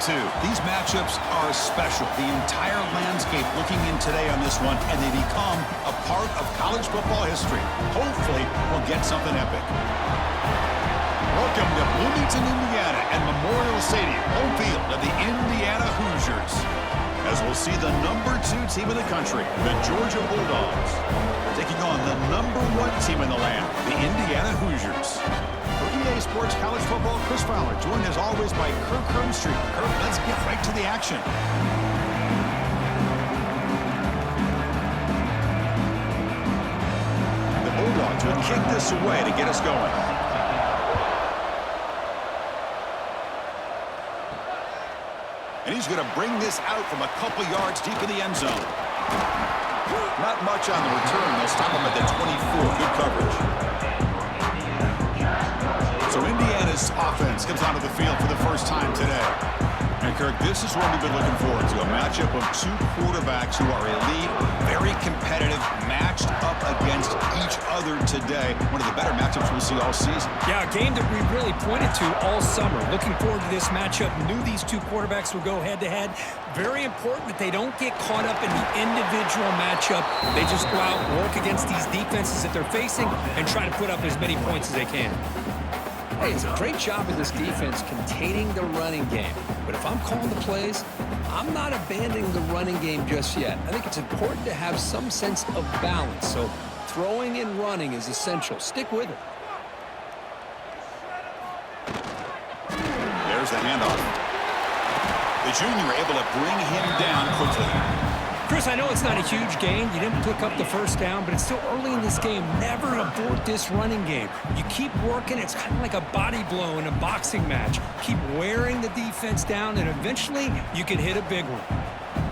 two. These matchups are special. The entire landscape looking in today on this one, and they become a part of college football history. Hopefully, we'll get something epic. Welcome to Bloomington, Indiana, and Memorial Stadium, home field of the Indiana Hoosiers. As we'll see the #2 team in the country, the Georgia Bulldogs, taking on the #1 team in the land, the Indiana Hoosiers. For EA Sports College Football, Chris Fowler, joined as always by Kirk Hermstreet. Kirk, let's get right to the action. The Bulldogs will kick this away to get us going. And he's going to bring this out from a couple yards deep in the end zone. Not much on the return. They'll stop him at the 24. Good coverage. So Indiana's offense comes onto the field for the first time today. And, Kirk, this is what we've been looking forward to, a matchup of two quarterbacks who are elite, very competitive, matched up against each other today. One of the better matchups we'll see all season. Yeah, a game that we really pointed to all summer. Looking forward to this matchup. Knew these two quarterbacks would go head-to-head. Very important that they don't get caught up in the individual matchup. They just go out and work against these defenses that they're facing and try to put up as many points as they can. Hey, it's a great job of this defense containing the running game. But if I'm calling the plays, I'm not abandoning the running game just yet. I think it's important to have some sense of balance. So throwing and running is essential. Stick with it. There's the handoff. The junior able to bring him down quickly. Chris, I know it's not a huge gain. You didn't pick up the first down, but it's still early in this game. Never abort this running game. You keep working. It's kind of like a body blow in a boxing match. Keep wearing the defense down, and eventually you can hit a big one.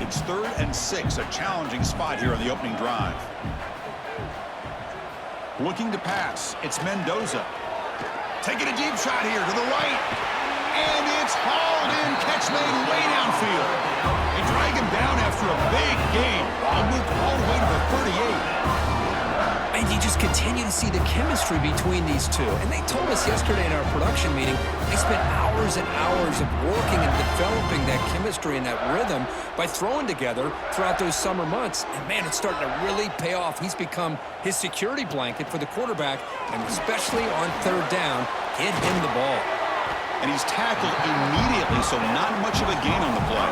It's 3rd and 6, a challenging spot here on the opening drive. Looking to pass. It's Mendoza. Taking a deep shot here to the right. And it's hauled in. Catch made way downfield. They drag him down after a big game. Moved all the way to the 38. And you just continue to see the chemistry between these two. And they told us yesterday in our production meeting, they spent hours and hours of working and developing that chemistry and that rhythm by throwing together throughout those summer months. And, man, it's starting to really pay off. He's become his security blanket for the quarterback, and especially on 3rd down, get him the ball. And he's tackled immediately, so not much of a gain on the play.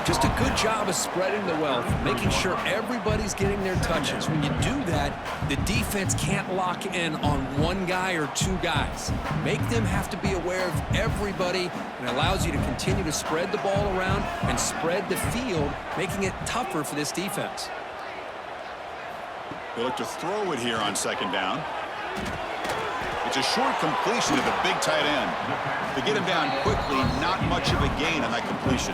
Just a good job of spreading the wealth, making sure everybody's getting their touches. When you do that, the defense can't lock in on one guy or two guys. Make them have to be aware of everybody, and allows you to continue to spread the ball around and spread the field, making it tougher for this defense. They look to throw it here on 2nd down. It's a short completion to the big tight end. To get him down quickly, not much of a gain on that completion.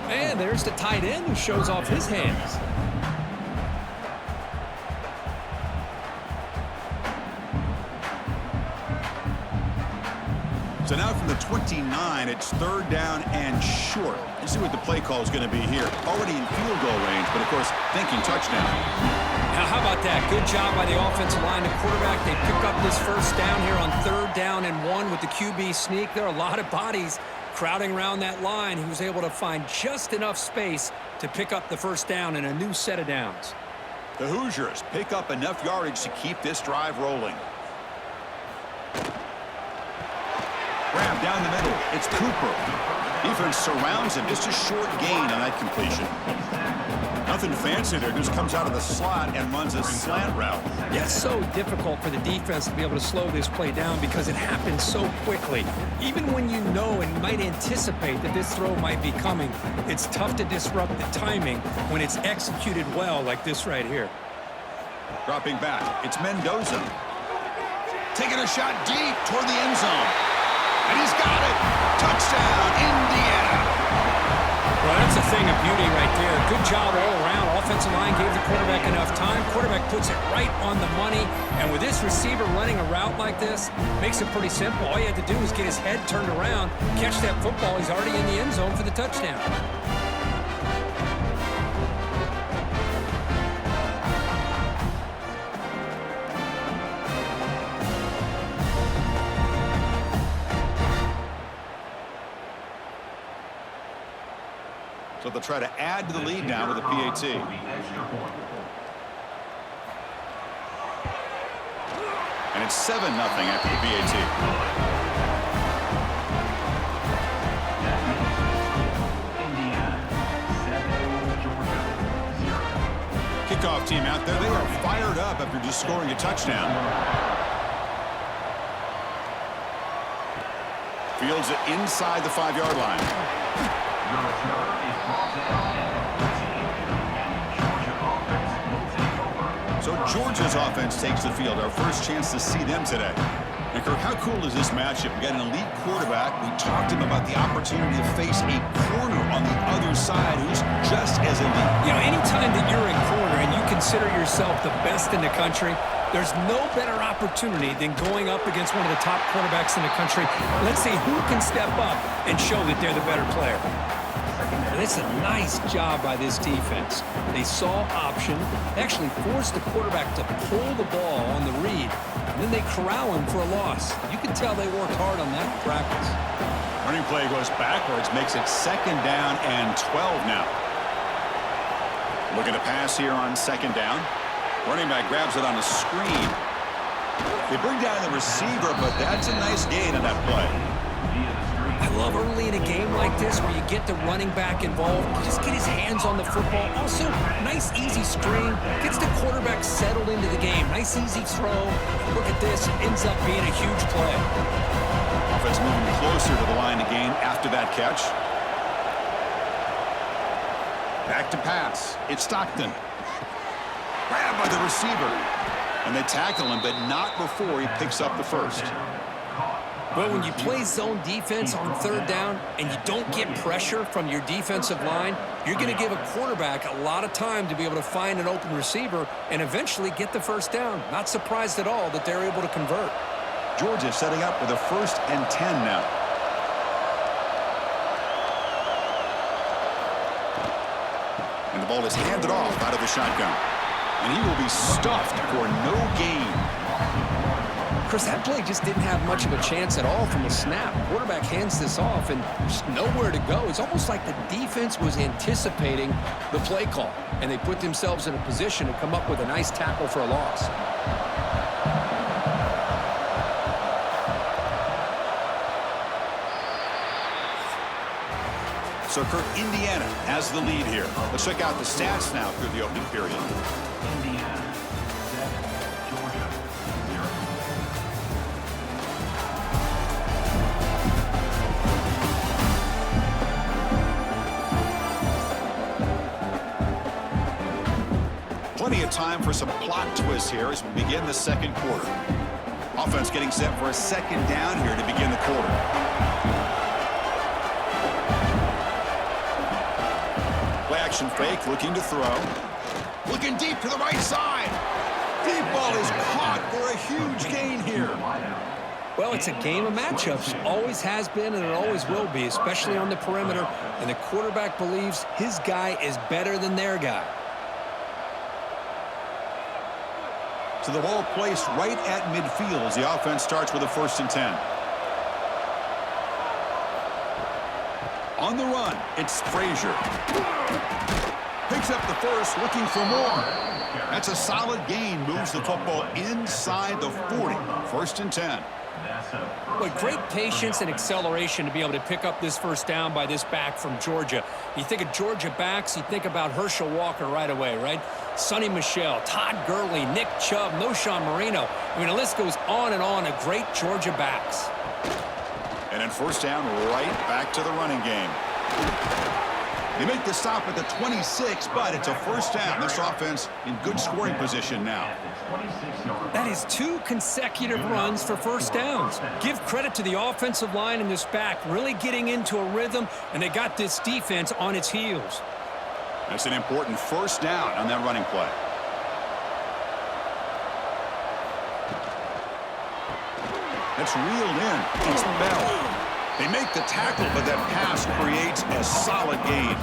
And there's the tight end who shows off his hands. So now from the 29, it's 3rd down and short. Let's see what the play call is going to be here. Already in field goal range, but of course, thinking touchdown. Now, how about that? Good job by the offensive line. The quarterback, they pick up this first down here on 3rd down and 1 with the QB sneak. There are a lot of bodies crowding around that line. He was able to find just enough space to pick up the first down in a new set of downs. The Hoosiers pick up enough yardage to keep this drive rolling. Grab down the middle. It's Cooper. Defense surrounds him. Just a short gain on that completion. Nothing fancy there. Just comes out of the slot and runs a slant route. Yeah, it's so difficult for the defense to be able to slow this play down because it happens so quickly. Even when you know and might anticipate that this throw might be coming, it's tough to disrupt the timing when it's executed well like this right here. Dropping back. It's Mendoza. Taking a shot deep toward the end zone. And he's got it. Touchdown, Indiana. Well, that's a thing of beauty right there. Good job all around. Offensive line gave the quarterback enough time. Quarterback puts it right on the money. And with this receiver running a route like this, makes it pretty simple. All you have to do is get his head turned around, catch that football. He's already in the end zone for the touchdown. So they'll try to add to the lead now with a PAT. And it's 7-0 after the PAT. Kickoff team out there. They are fired up after just scoring a touchdown. Fields it inside the 5-yard line. So Georgia's offense takes the field. Our first chance to see them today. And Kirk, how cool is this matchup? We got an elite quarterback. We talked to him about the opportunity to face a corner on the other side who's just as elite. You know, anytime that you're in corner and you consider yourself the best in the country, there's no better opportunity than going up against one of the top quarterbacks in the country. Let's see who can step up and show that they're the better player. And it's a nice job by this defense. They saw option. They actually forced the quarterback to pull the ball on the read, and then they corral him for a loss. You can tell they worked hard on that in practice. Running play goes backwards, makes it 2nd down and 12 now. Looking to pass here on 2nd down. Running back grabs it on a screen. They bring down the receiver, but that's a nice gain on that play. I love early in a game like this where you get the running back involved, just get his hands on the football. Also, nice easy string, gets the quarterback settled into the game. Nice easy throw. Look at this, it ends up being a huge play. Offense moving closer to the line of game after that catch. Back to pass. It's Stockton. Grabbed by the receiver. And they tackle him, but not before he picks up the first. Well, when you play zone defense on 3rd down and you don't get pressure from your defensive line, you're going to give a quarterback a lot of time to be able to find an open receiver and eventually get the 1st down. Not surprised at all that they're able to convert. Georgia setting up with a 1st and 10 now. And the ball is handed off out of the shotgun. And he will be stuffed for no gain. Chris, that play just didn't have much of a chance at all from the snap. Quarterback hands this off and just nowhere to go. It's almost like the defense was anticipating the play call, and they put themselves in a position to come up with a nice tackle for a loss. So Kirk, Indiana has the lead here. Let's check out the stats now through the opening period. Indiana 7, Georgia 0. Plenty of time for some plot twists here as we begin the 2nd quarter. Offense getting set for a 2nd down here to begin the quarter. Play action fake, looking to throw. Looking deep to the right side. Deep ball is caught for a huge gain here. Well, it's a game of matchups. Always has been and it always will be, especially on the perimeter. And the quarterback believes his guy is better than their guy. So the ball placed right at midfield as the offense starts with a 1st and 10. On the run, it's Frazier. Picks up the first, looking for more. That's a solid gain, moves the football inside the 40. 1st and 10. But great patience and acceleration to be able to pick up this 1st down by this back from Georgia. You think of Georgia backs, you think about Herschel Walker right away, right? Sonny Michel, Todd Gurley, Nick Chubb, Noshawn Marino. I mean, the list goes on and on of great Georgia backs. And then 1st down, right back to the running game. They make the stop at the 26, but it's a 1st down. This offense in good scoring position now. That is 2 consecutive runs for 1st downs. Give credit to the offensive line and this back really getting into a rhythm, and they got this defense on its heels. That's an important 1st down on that running play. That's reeled in. It's Bell. They make the tackle, but that pass creates a solid gain.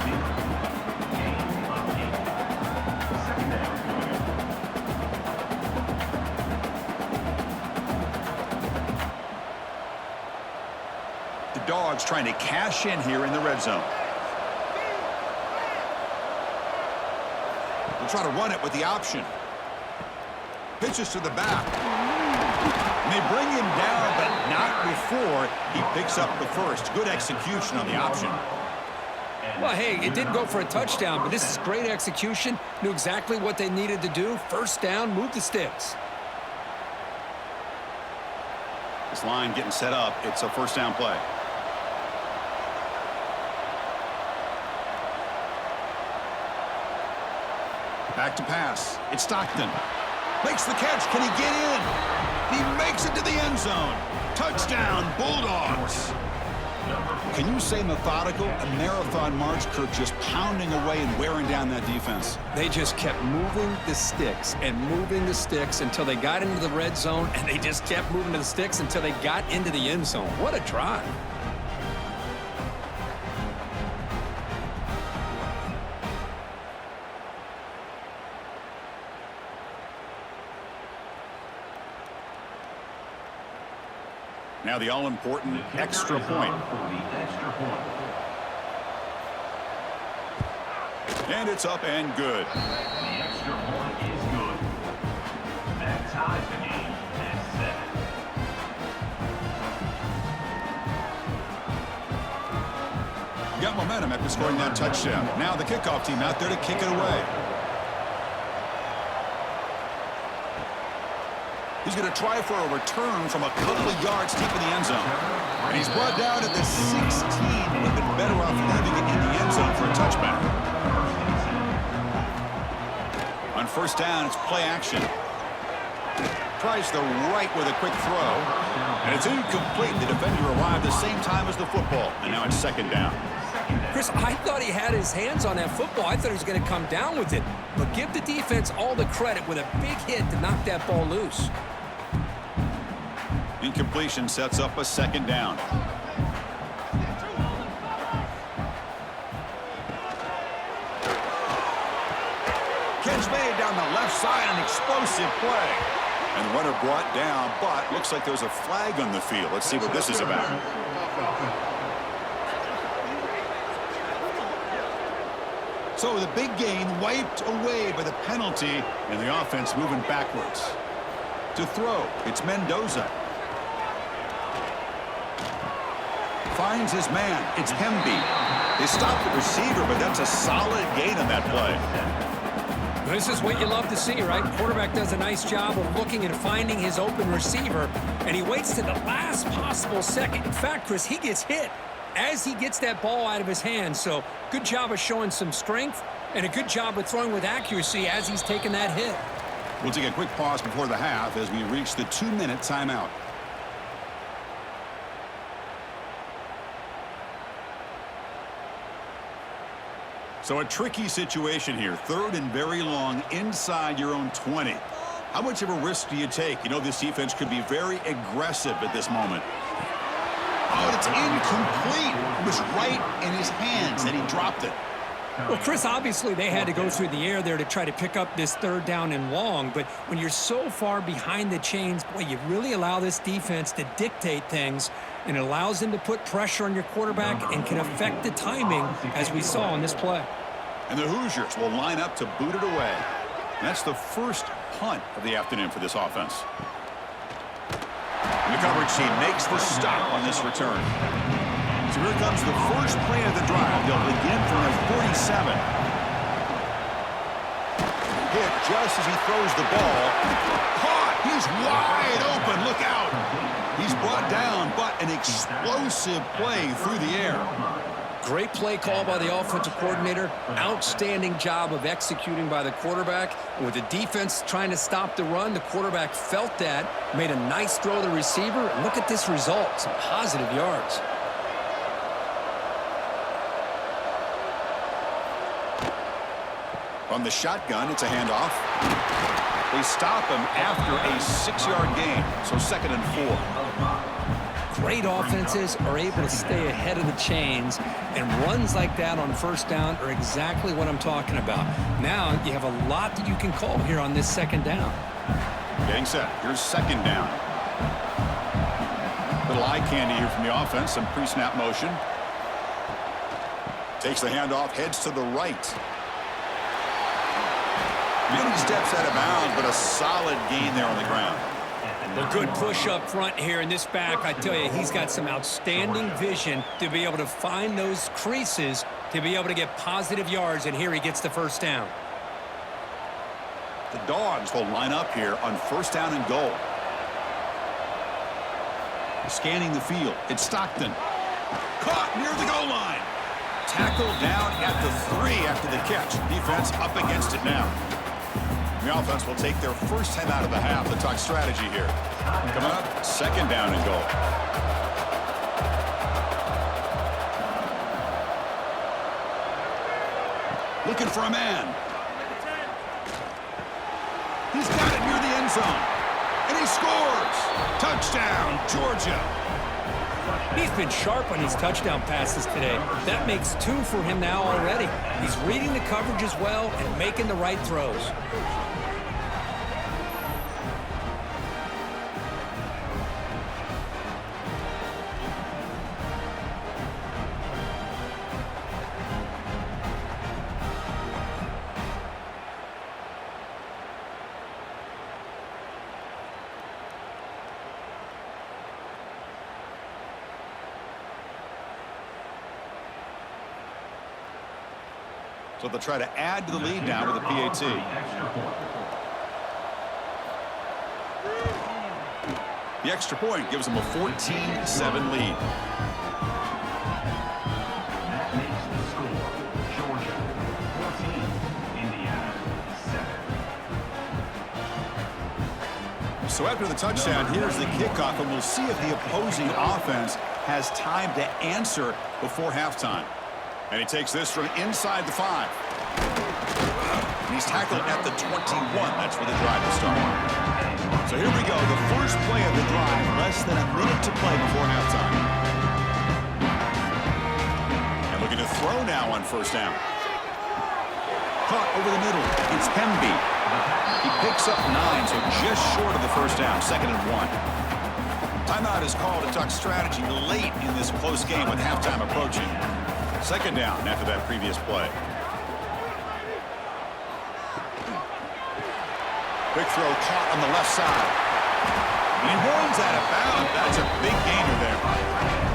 The Dogs trying to cash in here in the red zone. They'll try to run it with the option. Pitches to the back. And they bring him down, but not before he picks up the first. Good execution on the option. Well, hey, it didn't go for a touchdown, but this is great execution. Knew exactly what they needed to do. First down, move the sticks. This line getting set up. It's a first down play. Back to pass. It's Stockton. Makes the catch. Can he get in? He makes it to the end zone. Touchdown, Bulldogs. Can you say methodical? A marathon march, Kirk, just pounding away and wearing down that defense. They just kept moving the sticks and moving the sticks until they got into the red zone, and they just kept moving the sticks until they got into the end zone. What a drive. Now the all-important extra point. And it's up and good. The extra point is good. That ties the game at 7. Got momentum after scoring that touchdown. Now the kickoff team out there to kick it away. He's going to try for a return from a couple of yards deep in the end zone. And he's brought down at the 16. Would have been better off leaving it in the end zone for a touchback. On first down, it's play action. Tries the right with a quick throw. And it's incomplete. The defender arrived the same time as the football. And now it's second down. Chris, I thought he had his hands on that football. I thought he was going to come down with it. But give the defense all the credit with a big hit to knock that ball loose. Incompletion sets up a second down. Catch made down the left side, an explosive play. And the runner brought down, but looks like there's a flag on the field. Let's see what this is about. So the big gain wiped away by the penalty, and the offense moving backwards. To throw, it's Mendoza. Finds his man. It's Hemby. They stopped the receiver, but that's a solid gain on that play. This is what you love to see, right? Quarterback does a nice job of looking and finding his open receiver, and he waits to the last possible second. In fact, Chris, he gets hit as he gets that ball out of his hands. So good job of showing some strength and a good job of throwing with accuracy as he's taking that hit. We'll take a quick pause before the half as we reach the 2-minute timeout. So a tricky situation here. Third and very long inside your own 20. How much of a risk do you take? You know this defense could be very aggressive at this moment. Oh, it's incomplete. It was right in his hands, and he dropped it. Well, Chris, obviously they had to go through the air there to try to pick up this third down and long, but when you're so far behind the chains, boy, you really allow this defense to dictate things, and it allows them to put pressure on your quarterback and can affect the timing, as we saw on this play. And the Hoosiers will line up to boot it away. And that's the first punt of the afternoon for this offense. And the coverage team makes the stop on this return. So here comes the first play of the drive. They'll begin from their 47. Hit just as he throws the ball. Caught! He's wide open. Look out! He's brought down, but an explosive play through the air. Great play call by the offensive coordinator. Outstanding job of executing by the quarterback. And with the defense trying to stop the run, the quarterback felt that, made a nice throw to the receiver. And look at this result, some positive yards. On the shotgun, it's a handoff. They stop him after a 6-yard gain, so 2nd and 4. Great offenses are able to stay ahead of the chains, and runs like that on first down are exactly what I'm talking about. Now you have a lot that you can call here on this second down. Getting set. Here's second down. Little eye candy here from the offense. Some pre-snap motion. Takes the handoff, heads to the right. Many steps out of bounds, but a solid gain there on the ground. A good push up front here in this back. I tell you, he's got some outstanding vision to be able to find those creases to be able to get positive yards, and here he gets the first down. The Dogs will line up here on first down and goal. Scanning the field. It's Stockton. Caught near the goal line. Tackled down at the 3 after the catch. Defense up against it now. The offense will take their first time out of the half. The talk strategy here. Coming up, second down and goal. Looking for a man. He's got it near the end zone. And he scores. Touchdown, Georgia. He's been sharp on his touchdown passes today. That makes 2 for him now already. He's reading the coverage as well and making the right throws. So they'll try to add to the lead now with a PAT. The extra point gives them a 14-7 lead. That makes the score Georgia 14, Indiana 7. So after the touchdown, here's the kickoff, and we'll see if the opposing offense has time to answer before halftime. And he takes this from inside the 5. And he's tackled at the 21. That's where the drive will start. So here we go. The first play of the drive. Less than a minute to play before halftime. And looking to throw now on first down. Caught over the middle. It's Pemby. He picks up 9, so just short of the first down. 2nd and 1. Timeout is called to talk strategy late in this close game with halftime approaching. 2nd down after that previous play. Quick throw caught on the left side. And he runs out of bounds. That's a big gainer there.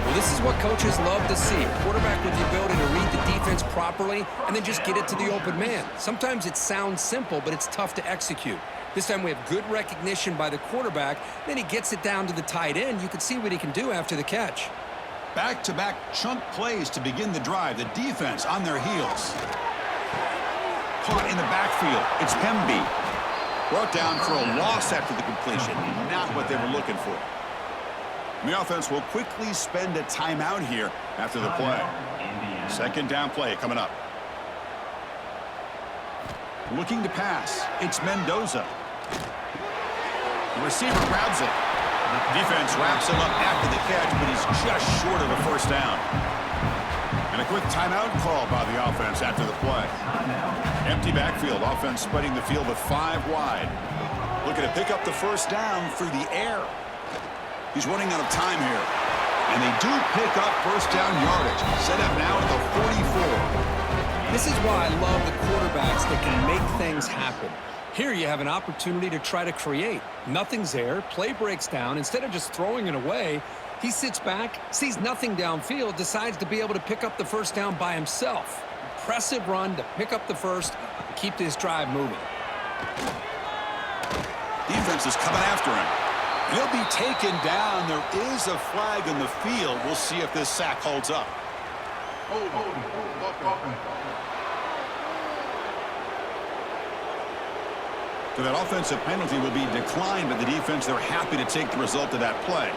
Well, this is what coaches love to see. A quarterback with the ability to read the defense properly and then just get it to the open man. Sometimes it sounds simple, but it's tough to execute. This time we have good recognition by the quarterback. Then he gets it down to the tight end. You can see what he can do after the catch. Back-to-back chunk plays to begin the drive. The defense on their heels. Caught in the backfield. It's Pemby. Brought down for a loss after the completion. Not what they were looking for. And the offense will quickly spend a timeout here after the play. 2nd down play coming up. Looking to pass. It's Mendoza. The receiver grabs it. Defense wraps him up after the catch, but he's just short of a first down. And a quick timeout call by the offense after the play. Empty backfield. Offense spreading the field with 5 wide. Looking to pick up the first down through the air. He's running out of time here. And they do pick up first down yardage. Set up now at the 44. This is why I love the quarterbacks that can make things happen. Here you have an opportunity to try to create. Nothing's there. Play breaks down. Instead of just throwing it away, he sits back, sees nothing downfield, decides to be able to pick up the first down by himself. Impressive run to pick up the first, keep this drive moving. Defense is coming after him. He'll be taken down. There is a flag in the field. We'll see if this sack holds up. So that offensive penalty will be declined by the defense. They're happy to take the result of that play.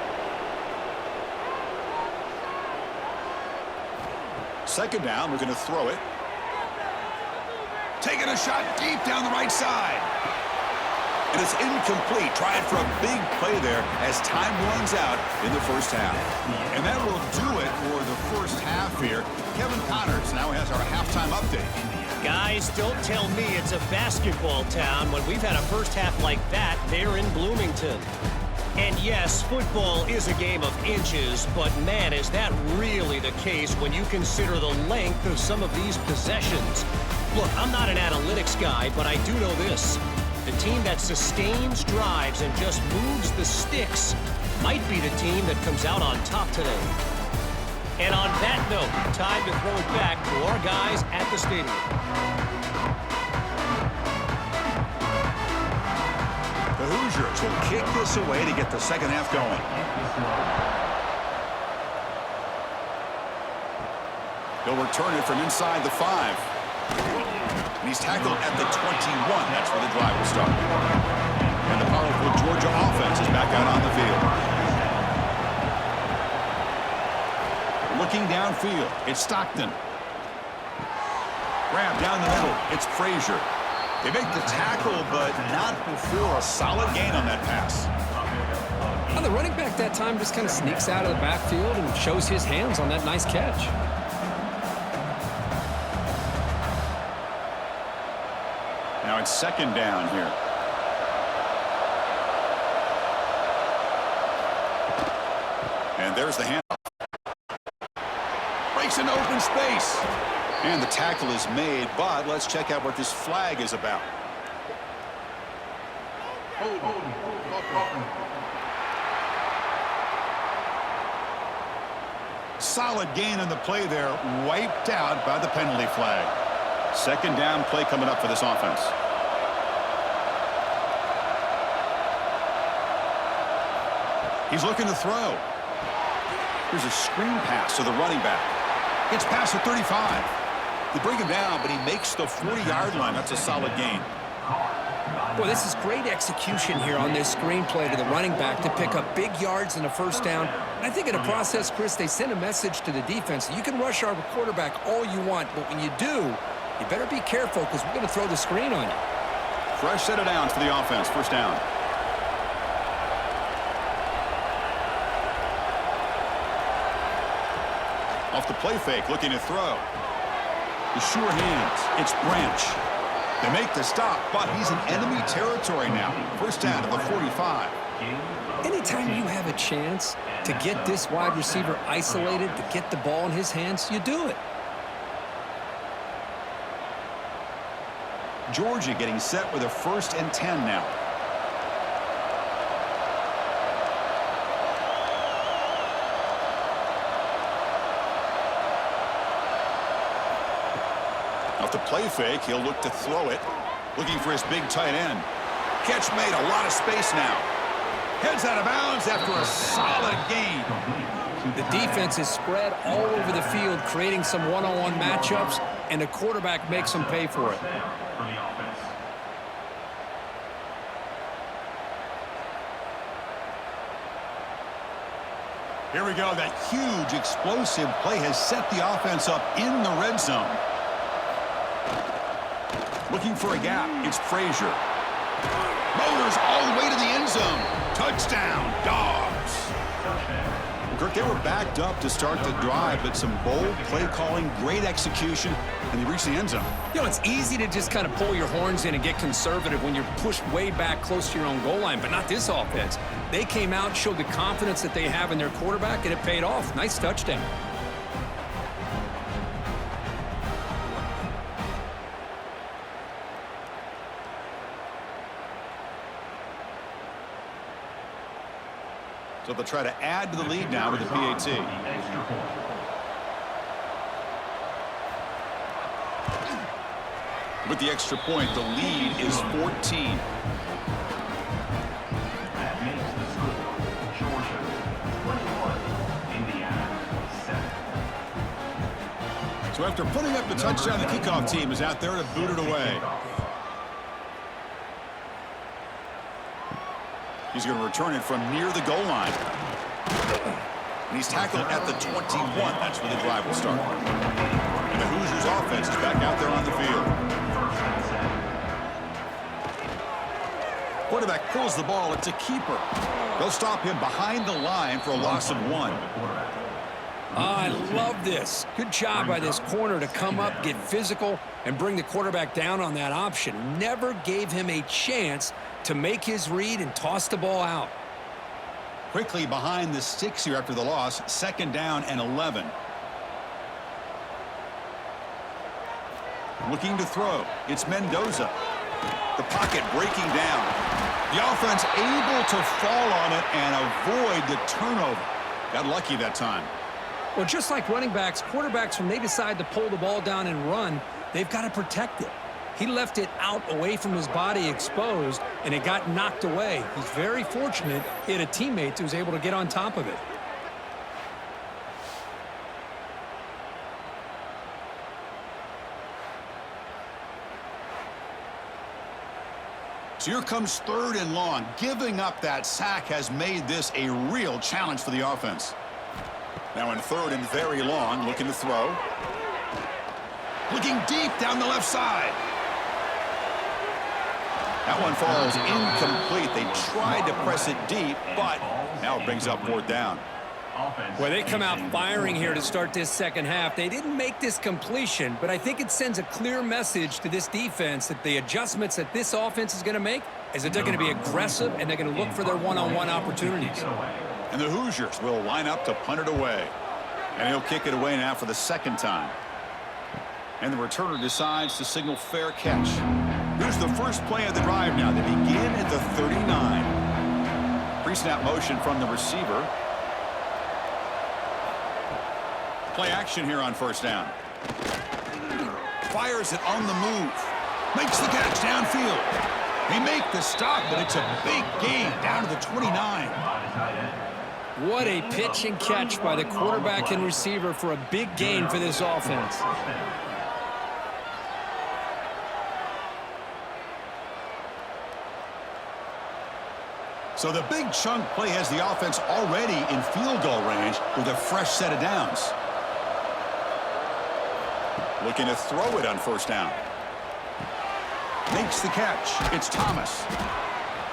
2nd down, we're going to throw it. Taking a shot deep down the right side. And it's incomplete. Tried for a big play there as time runs out in the first half. And that will do it for the first half here. Kevin Connors now has our halftime update. Guys, don't tell me it's a basketball town when we've had a first half like that there in Bloomington. And yes, football is a game of inches, but man, is that really the case when you consider the length of some of these possessions. Look, I'm not an analytics guy, but I do know this. The team that sustains drives and just moves the sticks might be the team that comes out on top today. And on that note, time to throw it back to our guys at the stadium. The Hoosiers will kick this away to get the second half going. He'll return it from inside the 5. And he's tackled at the 21. That's where the drive will start. And the powerful Georgia offense is back out on the field. Looking downfield, it's Stockton. Grab down the middle, it's Frazier. They make the tackle, but not before a solid gain on that pass. Well, the running back that time just kind of sneaks out of the backfield and shows his hands on that nice catch. Now it's second down here. And there's the handoff. Breaks into open space. And the tackle is made, but let's check out what this flag is about. Solid gain on the play there, wiped out by the penalty flag. Second down play coming up for this offense. He's looking to throw. Here's a screen pass to the running back. Gets past the 35. They bring him down, but he makes the 40-yard line. That's a solid gain. Boy, this is great execution here on this screen play to the running back to pick up big yards and a first down. And I think in the process, Chris, they send a message to the defense. You can rush our quarterback all you want, but when you do, you better be careful because we're going to throw the screen on you. Fresh set of downs for the offense. First down. Off the play fake, looking to throw. The sure hands. It's Branch. They make the stop, but he's in enemy territory now. First down to the 45. Anytime you have a chance to get this wide receiver isolated, to get the ball in his hands, you do it. Georgia getting set with a 1st and 10 now. Off the play fake, he'll look to throw it. Looking for his big tight end. Catch made, a lot of space now. Heads out of bounds after a solid gain. The defense is spread all over the field, creating some one-on-one matchups, and the quarterback makes them pay for it. Here we go. That huge explosive play has set the offense up in the red zone. Looking for a gap. It's Frazier. Motors all the way to the end zone. Touchdown, Dogs. Kirk, they were backed up to start the drive, but some bold play calling, great execution, and they reached the end zone. You know, it's easy to just kind of pull your horns in and get conservative when you're pushed way back close to your own goal line, but not this offense. They came out, showed the confidence that they have in their quarterback, and it paid off. Nice touchdown. So they'll try to add to the lead now with the PAT. With the extra point, the lead is 14. That makes the score Georgia 21, Indiana 7. So after putting up the touchdown, the kickoff team is out there to boot it away. He's going to return it from near the goal line. And he's tackled at the 21. That's where the drive will start. And the Hoosiers offense is back out there on the field. Quarterback pulls the ball. It's a keeper. They'll stop him behind the line for a loss of 1. I love this. Good job by this corner to come up, get physical, and bring the quarterback down on that option. Never gave him a chance to make his read and toss the ball out. Quickly behind the sticks here after the loss. Second down and 11. Looking to throw. It's Mendoza. The pocket breaking down. The offense able to fall on it and avoid the turnover. Got lucky that time. Well, just like running backs, quarterbacks, when they decide to pull the ball down and run, they've got to protect it. He left it out away from his body exposed, and it got knocked away. He's very fortunate he had a teammate who was able to get on top of it. So here comes 3rd and long. Giving up that sack has made this a real challenge for the offense. Now in 3rd and very long, looking to throw. Looking deep down the left side. That one falls incomplete. They tried to press it deep, but now it brings up 4th down. Well, they come out firing here to start this second half. They didn't make this completion, but I think it sends a clear message to this defense that the adjustments that this offense is going to make is that they're going to be aggressive and they're going to look for their one-on-one opportunities. And the Hoosiers will line up to punt it away. And he'll kick it away now for the 2nd time. And the returner decides to signal fair catch. Here's the first play of the drive now. They begin at the 39. Pre-snap motion from the receiver. Play action here on 1st down. Fires it on the move. Makes the catch downfield. They make the stop, but it's a big gain down to the 29. What a pitch and catch by the quarterback and receiver for a big gain for this offense. So the big chunk play has the offense already in field goal range with a fresh set of downs. Looking to throw it on 1st down. Makes the catch. It's Thomas.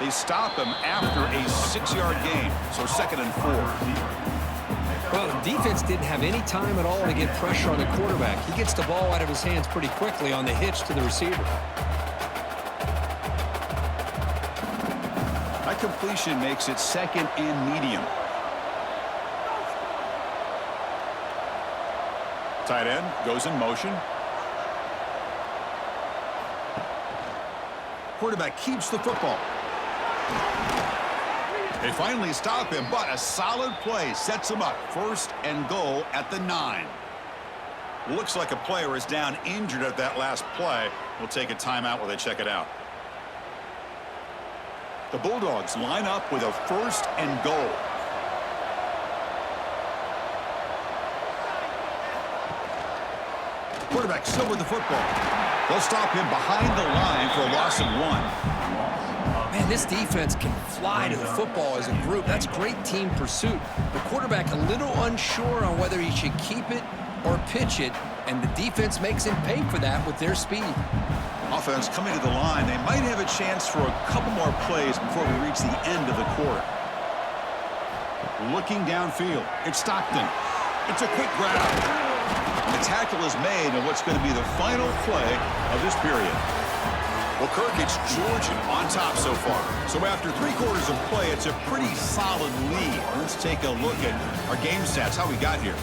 They stop him after a 6-yard gain, so 2nd and 4. Well, the defense didn't have any time at all to get pressure on the quarterback. He gets the ball out of his hands pretty quickly on the hitch to the receiver. That completion makes it 2nd and medium. Tight end goes in motion. Quarterback keeps the football. They finally stop him, but a solid play sets him up. 1st and goal at the 9. Looks like a player is down injured at that last play. We'll take a timeout while they check it out. The Bulldogs line up with a 1st and goal. Quarterback still with the football. They'll stop him behind the line for a loss of 1. Man, this defense can fly to the football as a group. That's great team pursuit. The quarterback a little unsure on whether he should keep it or pitch it, and the defense makes him pay for that with their speed. Offense coming to the line. They might have a chance for a couple more plays before we reach the end of the quarter. Looking downfield. It's Stockton. It's a quick grab. And the tackle is made on what's going to be the final play of this period. Well, Kirk, it's Georgia on top so far. So after 3 quarters of play, it's a pretty solid lead. Let's take a look at our game stats, how we got here.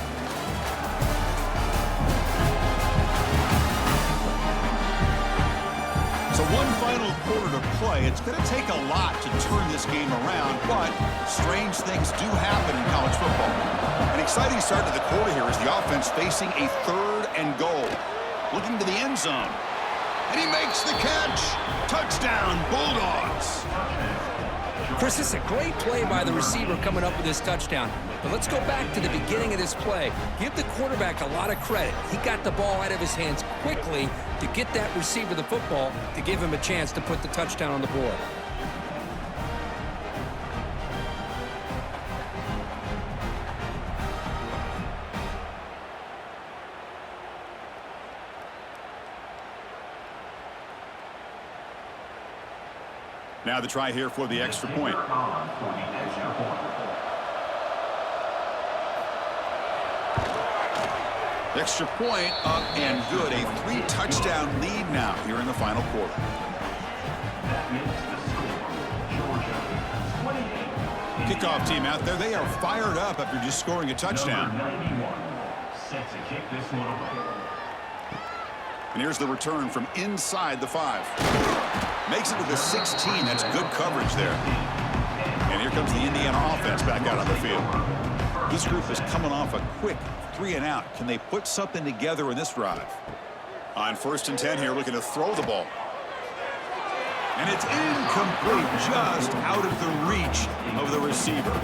So one final quarter to play. It's going to take a lot to turn this game around, but strange things do happen in college football. An exciting start to the quarter here is the offense facing a 3rd and goal. Looking to the end zone. And he makes the catch. Touchdown, Bulldogs. Chris, this is a great play by the receiver coming up with this touchdown. But let's go back to the beginning of this play. Give the quarterback a lot of credit. He got the ball out of his hands quickly to get that receiver the football to give him a chance to put the touchdown on the board. Now the try here for the extra point. Extra point up and good. A 3-touchdown lead now here in the final quarter. Kickoff team out there. They are fired up after just scoring a touchdown. And here's the return from inside the 5. Makes it to the 16. That's good coverage there. And here comes the Indiana offense back out on the field. This group is coming off a quick 3 and out. Can they put something together in this drive? On 1st and 10 here, looking to throw the ball. And it's incomplete, just out of the reach of the receiver.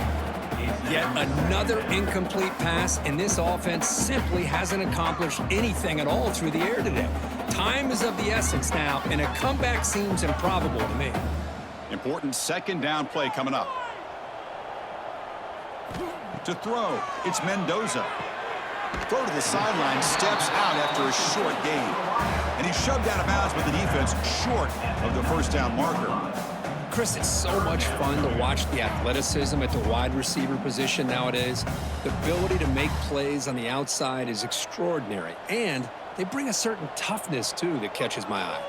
Yet another incomplete pass, and this offense simply hasn't accomplished anything at all through the air today. Time is of the essence now, and a comeback seems improbable to me. Important 2nd down play coming up. To throw, it's Mendoza. Throw to the sideline, steps out after a short gain. And he's shoved out of bounds with the defense short of the 1st down marker. Chris, it's so much fun to watch the athleticism at the wide receiver position nowadays. The ability to make plays on the outside is extraordinary. And they bring a certain toughness, too, that catches my eye.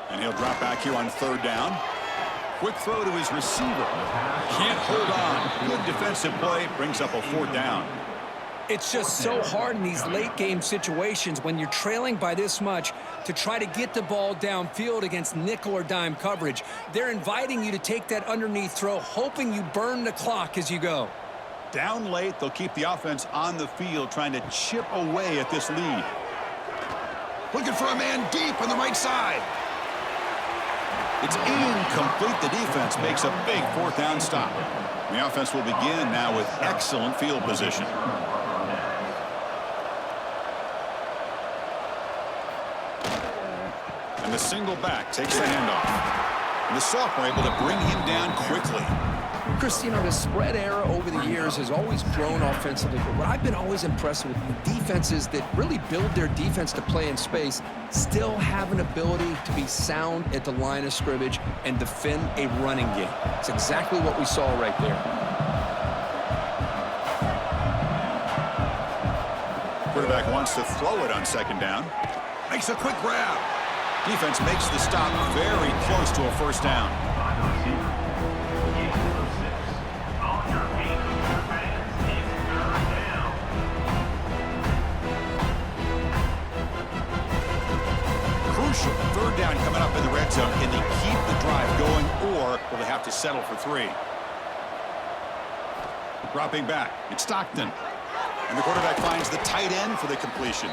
And he'll drop back here on 3rd down. Quick throw to his receiver. Can't hold on. Good defensive play. Brings up a 4th down. It's just so hard in these late-game situations when you're trailing by this much to try to get the ball downfield against nickel or dime coverage. They're inviting you to take that underneath throw, hoping you burn the clock as you go. Down late, they'll keep the offense on the field, trying to chip away at this lead. Looking for a man deep on the right side. It's incomplete. The defense makes a big 4th down stop. The offense will begin now with excellent field position. And the single back takes the handoff. And the sophomore able to bring him down quickly. Chris, you know, the spread era over the years has always grown offensively, but what I've been always impressed with the defenses that really build their defense to play in space still have an ability to be sound at the line of scrimmage and defend a running game. It's exactly what we saw right there. Quarterback wants to throw it on 2nd down. Makes a quick grab. Defense makes the stop very close to a 1st down. Crucial 3rd down coming up in the red zone. Can they keep the drive going, or will they have to settle for 3? Dropping back, it's Stockton. And the quarterback finds the tight end for the completion.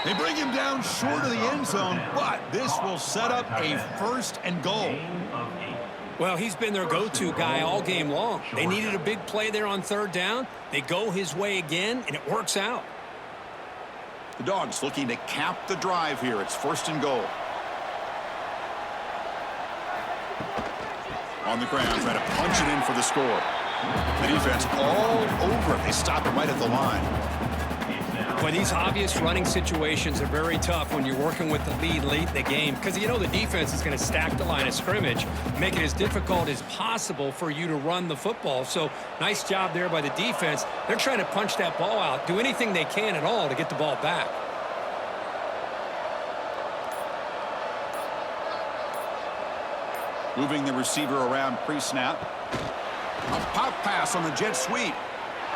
They bring him down short of the end zone, but this will set up a 1st and goal. Well, he's been their go-to guy all game long. They needed a big play there on 3rd down. They go his way again, and it works out. The Dogs looking to cap the drive here. It's 1st and goal. On the ground, trying to punch it in for the score. The defense all over it. They stop it right at the line. Well, these obvious running situations are very tough when you're working with the lead late in the game because you know the defense is going to stack the line of scrimmage, make it as difficult as possible for you to run the football. So nice job there by the defense. They're trying to punch that ball out, do anything they can at all to get the ball back. Moving the receiver around pre-snap. A pop pass on the jet sweep.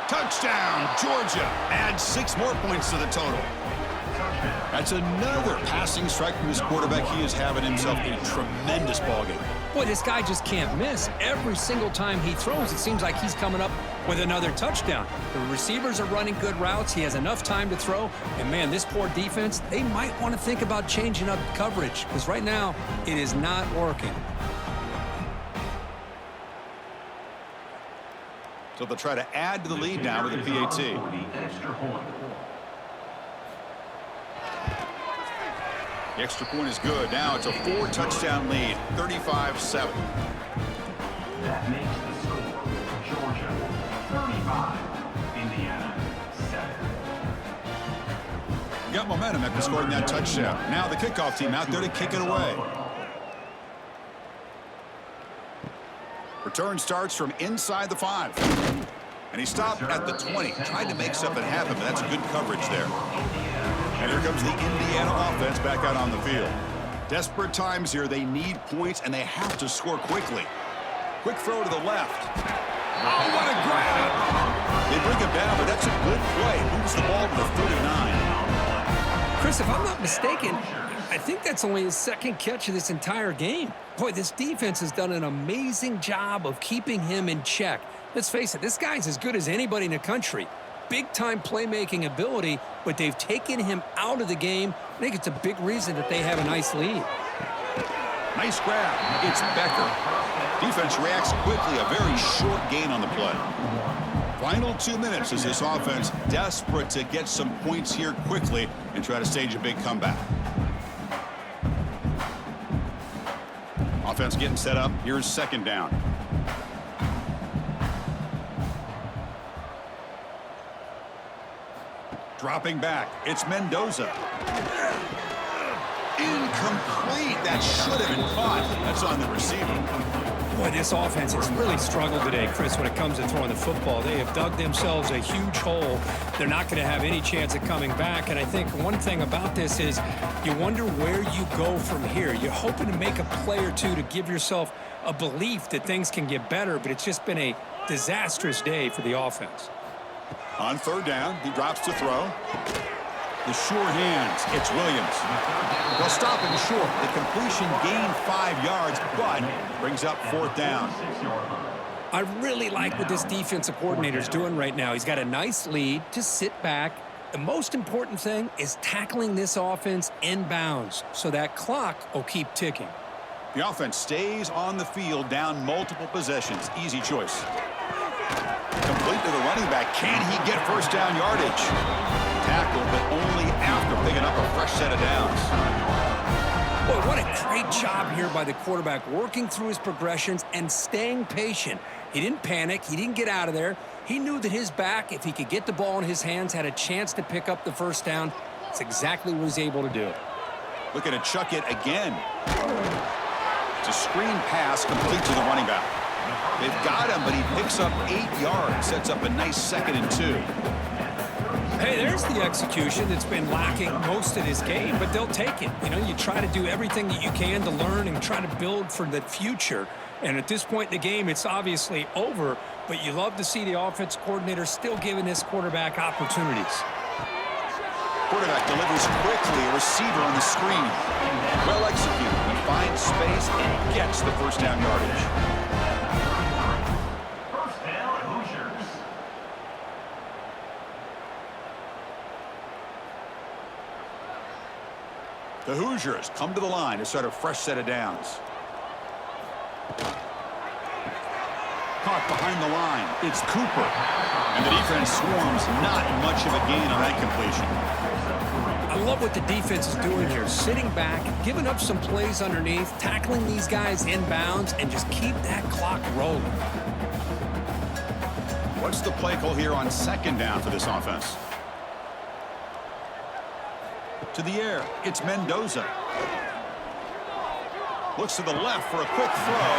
Touchdown, Georgia. Adds 6 more points to the total. That's another passing strike from this quarterback. He is having himself a tremendous ballgame. Boy, this guy just can't miss. Every single time he throws, it seems like he's coming up with another touchdown. The receivers are running good routes. He has enough time to throw. And, man, this poor defense, they might want to think about changing up coverage because right now it is not working. So they'll try to add to the lead now with a PAT. The extra point is good. Now it's a 4-touchdown lead, 35-7. That makes the score Georgia 35, Indiana 7. Got momentum after scoring that touchdown. Now the kickoff team out there to kick it away. Return starts from inside the 5. And he stopped at the 20. Tried to make something happen, but that's good coverage there. And here comes the Indiana offense back out on the field. Desperate times here. They need points, and they have to score quickly. Quick throw to the left. Oh, what a grab! They bring him down, but that's a good play. Moves the ball to the 39. Chris, if I'm not mistaken, I think that's only his second catch of this entire game. Boy, this defense has done an amazing job of keeping him in check. Let's face it, this guy's as good as anybody in the country. Big-time playmaking ability, but they've taken him out of the game. I think it's a big reason that they have a nice lead. Nice grab. It's Becker. Defense reacts quickly. A very short gain on the play. Final 2 minutes as this offense desperate to get some points here quickly and try to stage a big comeback. Offense getting set up. Here's second down. Dropping back. It's Mendoza. Incomplete. That should have been caught. That's on the receiver. Boy, this offense has really struggled today, Chris, when it comes to throwing the football. They have dug themselves a huge hole. They're not going to have any chance of coming back. And I think one thing about this is you wonder where you go from here. You're hoping to make a play or two to give yourself a belief that things can get better, but it's just been a disastrous day for the offense. On third down, he drops to throw. The sure hands. It's Williams. They'll stop him short. The completion gained 5 yards, but brings up fourth down. I really like what this defensive coordinator is doing right now. He's got a nice lead to sit back. The most important thing is tackling this offense inbounds so that clock will keep ticking. The offense stays on the field, down multiple possessions. Easy choice. Complete to the running back. Can he get first down yardage? Tackle, but only after picking up a fresh set of downs. Boy, what a great job here by the quarterback, working through his progressions and staying patient. He didn't panic. He didn't get out of there. He knew that his back, if he could get the ball in his hands, had a chance to pick up the first down. That's exactly what he's able to do. Looking to chuck it again. It's a screen pass complete to the running back. They've got him, but he picks up 8 yards. Sets up a nice 2nd and 2. Hey, there's the execution that's been lacking most of this game, but they'll take it. You know, you try to do everything that you can to learn and try to build for the future. And at this point in the game, it's obviously over, but you love to see the offense coordinator still giving this quarterback opportunities. Quarterback delivers quickly, a receiver on the screen. Well executed. He finds space and gets the first down yardage. The Hoosiers come to the line to start a fresh set of downs. Caught behind the line. It's Cooper. And the defense swarms. Not much of a gain on that completion. I love what the defense is doing here. Sitting back, giving up some plays underneath, tackling these guys inbounds, and just keep that clock rolling. What's the play call here on second down for this offense? To the air, it's Mendoza. Looks to the left for a quick throw.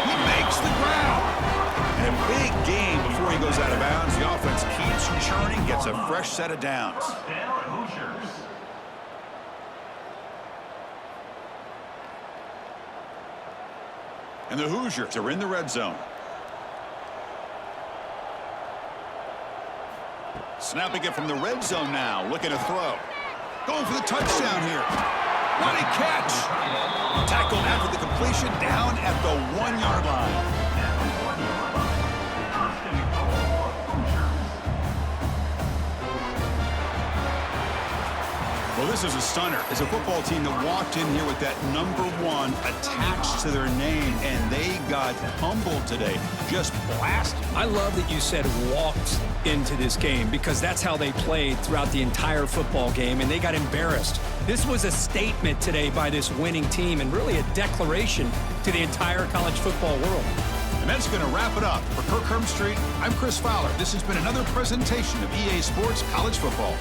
He makes the grab. And a big gain before he goes out of bounds. The offense keeps churning, gets a fresh set of downs. And the Hoosiers are in the red zone. Snapping it from the red zone now, looking to throw. Going for the touchdown here. What a catch! Tackled after the completion, down at the 1-yard line. Well, this is a stunner. It's a football team that walked in here with that number 1 attached to their name, and they got humbled today. Just blasted. I love that you said walked into this game because that's how they played throughout the entire football game, and they got embarrassed. This was a statement today by this winning team and really a declaration to the entire college football world. And that's going to wrap it up. For Kirk Hermstreet, I'm Chris Fowler. This has been another presentation of EA Sports College Football.